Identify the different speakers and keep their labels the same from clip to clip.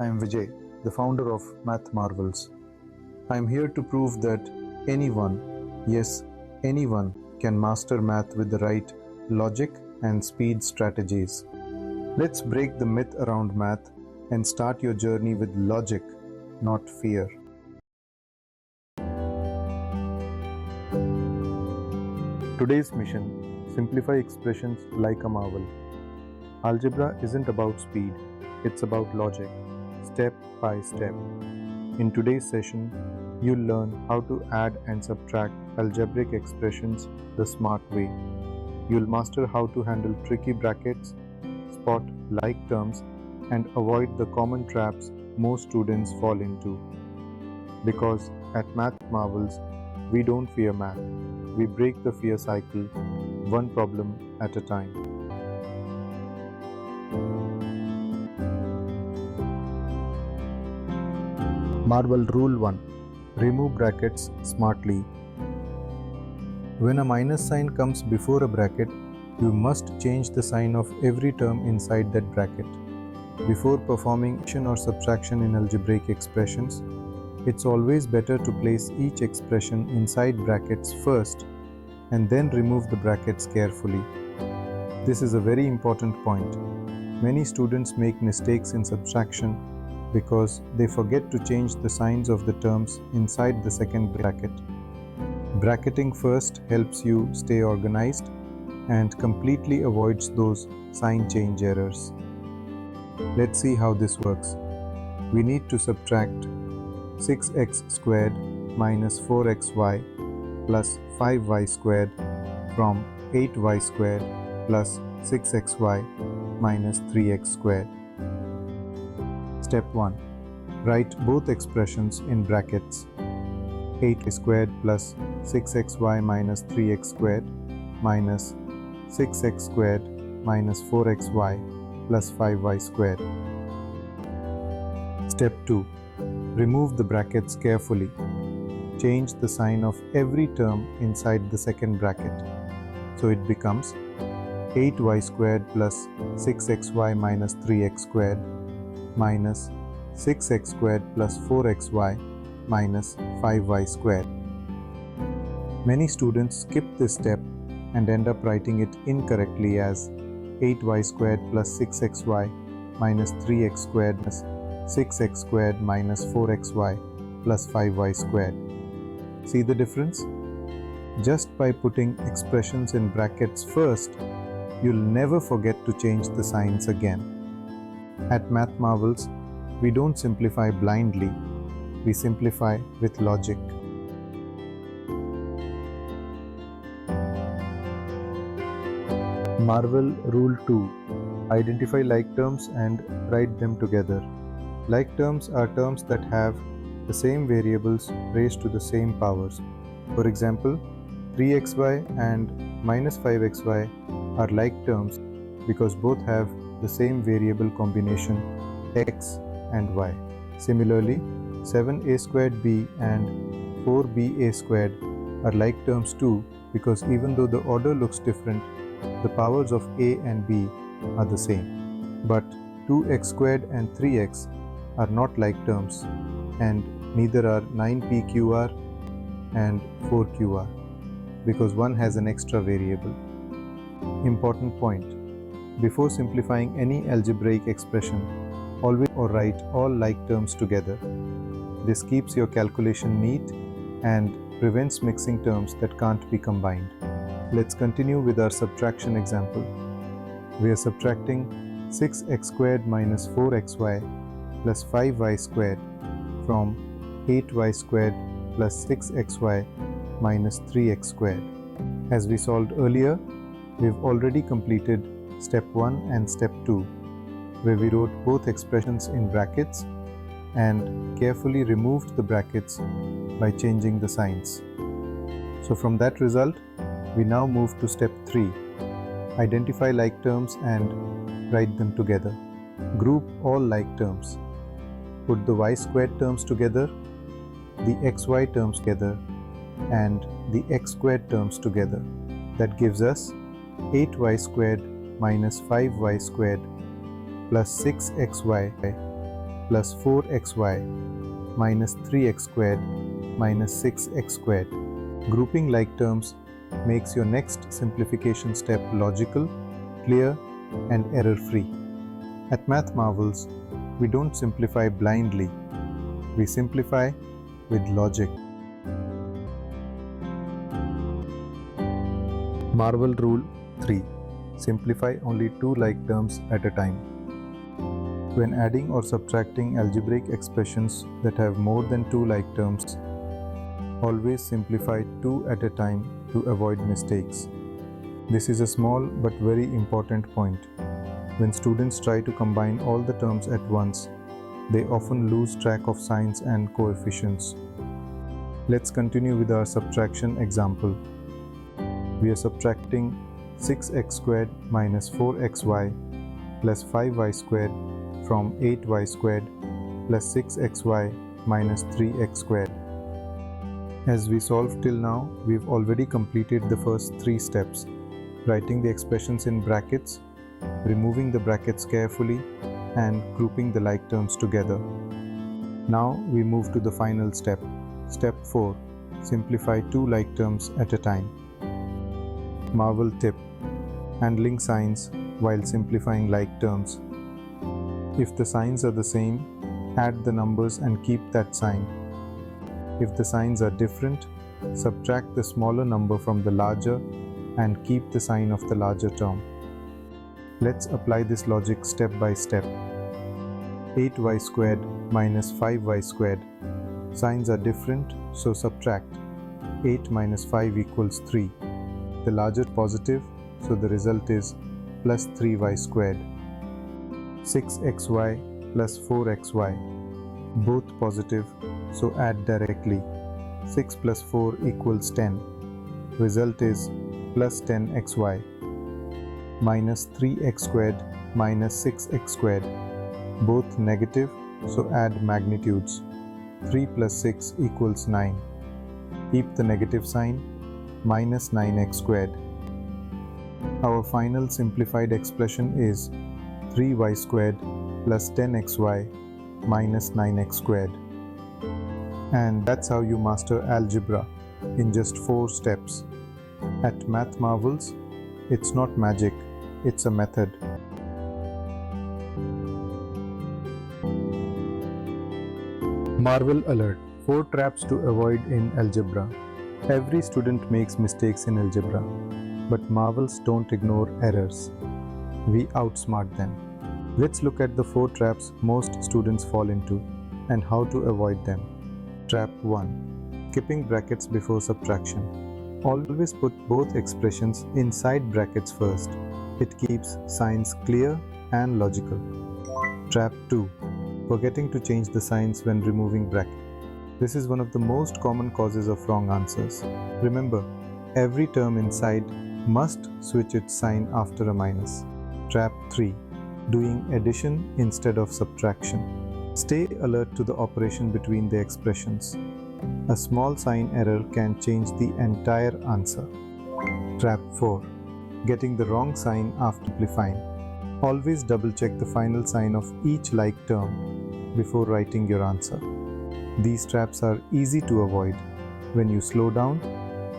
Speaker 1: I am Vijay, the founder of MathMarvels. I am here to prove that anyone, yes, anyone, can master math with the right logic and speed strategies. Let's break the myth around math and start your journey with logic, not fear. Today's mission: simplify expressions like a marvel. Algebra isn't about speed, it's about logic, step by step. In today's session, you'll learn how to add and subtract algebraic expressions the smart way. You'll master how to handle tricky brackets, spot like terms, and avoid the common traps most students fall into. Because at MathMarvels, we don't fear math. We break the fear cycle, one problem at a time. Marvel Rule 1. Remove brackets smartly. When a minus sign comes before a bracket, you must change the sign of every term inside that bracket. Before performing addition or subtraction in algebraic expressions, it's always better to place each expression inside brackets first and then remove the brackets carefully. This is a very important point. Many students make mistakes in subtraction because they forget to change the signs of the terms inside the second bracket. Bracketing first helps you stay organized and completely avoids those sign change errors. Let's see how this works. We need to subtract 6x squared minus 4xy plus 5y squared from 8y squared plus 6xy minus 3x squared. Step 1. Write both expressions in brackets. 8y squared plus 6xy minus 3x squared minus 6x squared minus 4xy plus 5y squared. Step 2. Remove the brackets carefully. Change the sign of every term inside the second bracket. So it becomes 8y squared plus 6xy minus 3x squared minus 6x squared plus 4xy minus 5y squared. Many students skip this step and end up writing it incorrectly as 8y squared plus 6xy minus 3x squared minus 6x squared minus 4xy plus 5y squared. See the difference? Just by putting expressions in brackets first, you'll never forget to change the signs again. At MathMarvels, we don't simplify blindly, we simplify with logic. Marvel Rule 2. Identify like terms and write them together. Like terms are terms that have the same variables raised to the same powers. For example, 3xy and minus 5xy are like terms because both have the same variable combination x and y. Similarly, 7a squared b and 4ba squared are like terms too because even though the order looks different, the powers of a and b are the same. But 2x squared and 3x are not like terms, and neither are 9pqr and 4qr because one has an extra variable. Important point: before simplifying any algebraic expression, always or write all like terms together. This keeps your calculation neat and prevents mixing terms that can't be combined. Let's continue with our subtraction example. We are subtracting 6x squared minus 4xy plus 5y squared from 8y squared plus 6xy minus 3x squared. As we solved earlier, we've already completed step 1 and step 2, where we wrote both expressions in brackets and carefully removed the brackets by changing the signs. So from that result, we now move to step 3. Identify like terms and write them together. Group all like terms. Put the y squared terms together, the xy terms together, and the x squared terms together. That gives us 8y squared minus 5y squared plus 6xy plus 4xy minus 3x squared minus 6x squared. Grouping like terms makes your next simplification step logical, clear, and error-free. At MathMarvels, we don't simplify blindly, we simplify with logic. Marvel Rule 3. Simplify only two like terms at a time. When adding or subtracting algebraic expressions that have more than two like terms, always simplify two at a time to avoid mistakes. This is a small but very important point. When students try to combine all the terms at once, they often lose track of signs and coefficients. Let's continue with our subtraction example. We are subtracting 6x squared minus 4xy plus 5y squared from 8y squared plus 6xy minus 3x squared. As we solved till now, we've already completed the first three steps: writing the expressions in brackets, removing the brackets carefully, and grouping the like terms together. Now we move to the final step. Step 4. Simplify two like terms at a time. Marvel tip: handling signs while simplifying like terms. If the signs are the same, add the numbers and keep that sign. If the signs are different, subtract the smaller number from the larger and keep the sign of the larger term. Let's apply this logic step by step. 8y squared minus 5y squared. Signs are different, so subtract. 8 minus 5 equals 3. The larger positive, so the result is plus 3y squared. 6xy plus 4xy. Both positive, so add directly. 6 plus 4 equals 10. Result is plus 10xy. Minus 3x squared minus 6x squared. Both negative, so add magnitudes. 3 plus 6 equals 9. Keep the negative sign, minus 9x squared. Our final simplified expression is 3y squared plus 10xy minus 9x squared. And that's how you master algebra in just 4 steps. At MathMarvels, it's not magic, it's a method. Marvel alert: 4 traps to avoid in algebra. Every student makes mistakes in algebra, but marvels don't ignore errors. We outsmart them. Let's look at the 4 traps most students fall into and how to avoid them. Trap 1. Skipping brackets before subtraction. Always put both expressions inside brackets first. It keeps signs clear and logical. Trap 2. Forgetting to change the signs when removing brackets. This is one of the most common causes of wrong answers. Remember, every term inside must switch its sign after a minus. Trap 3. Doing addition instead of subtraction. Stay alert to the operation between the expressions. A small sign error can change the entire answer. Trap 4. Getting the wrong sign after simplifying. Always double check the final sign of each like term before writing your answer. These traps are easy to avoid when you slow down,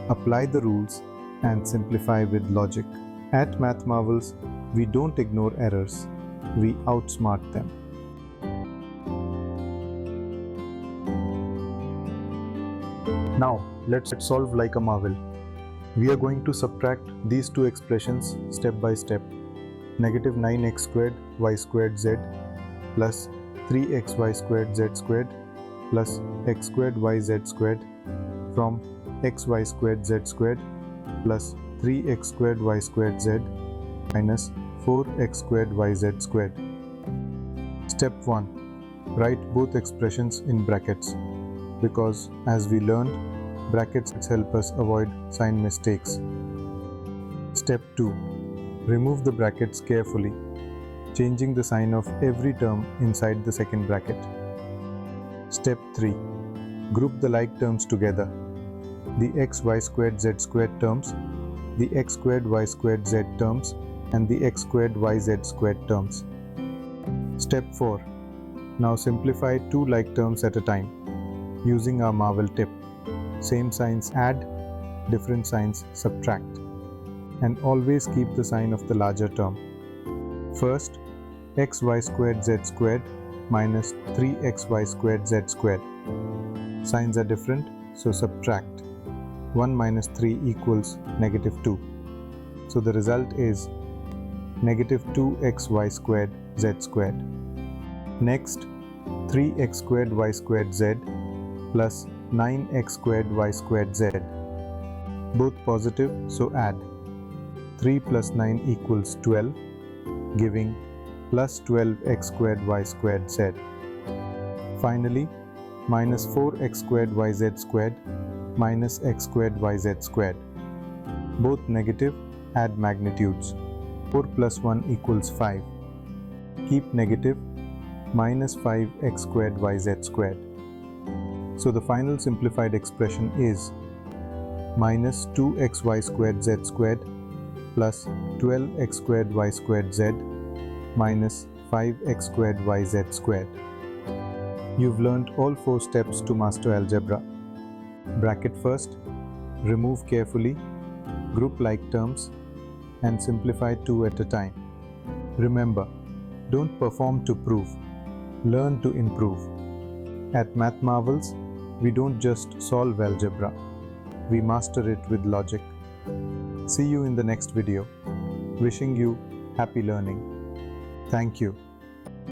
Speaker 1: apply the rules, and simplify with logic. At MathMarvels, we don't ignore errors, we outsmart them. Now, let's solve like a marvel. We are going to subtract these two expressions step by step. Negative 9x squared y squared z plus 3xy squared z squared plus x squared yz squared from xy squared z squared plus 3x squared y squared z minus 4x squared yz squared. Step 1. Write both expressions in brackets because, as we learned, brackets help us avoid sign mistakes. Step 2. Remove the brackets carefully, changing the sign of every term inside the second bracket. Step 3. Group the like terms together. The x y squared z squared terms, the x squared y squared z terms, and the x squared yz squared terms. Step 4. Now simplify two like terms at a time using our Marvel tip. Same signs add, different signs subtract. And always keep the sign of the larger term. First, xy squared z squared minus 3xy squared z squared. Signs are different, so subtract. 1 minus 3 equals negative 2. So the result is negative 2xy squared z squared. Next, 3x squared y squared z plus 9x squared y squared z. Both positive, so add. 3 plus 9 equals 12, giving plus 12x squared y squared z. Finally, minus 4x squared yz squared minus x squared yz squared. Both negative, add magnitudes. 4 plus 1 equals 5. Keep negative, minus 5x squared yz squared. So the final simplified expression is minus 2xy squared z squared plus 12x squared y squared z minus 5x squared yz squared. You've learned all 4 steps to master algebra. Bracket first, remove carefully, group like terms, and simplify two at a time. Remember, don't perform to prove, learn to improve. At MathMarvels, we don't just solve algebra, we master it with logic. See you in the next video. Wishing you happy learning. Thank you.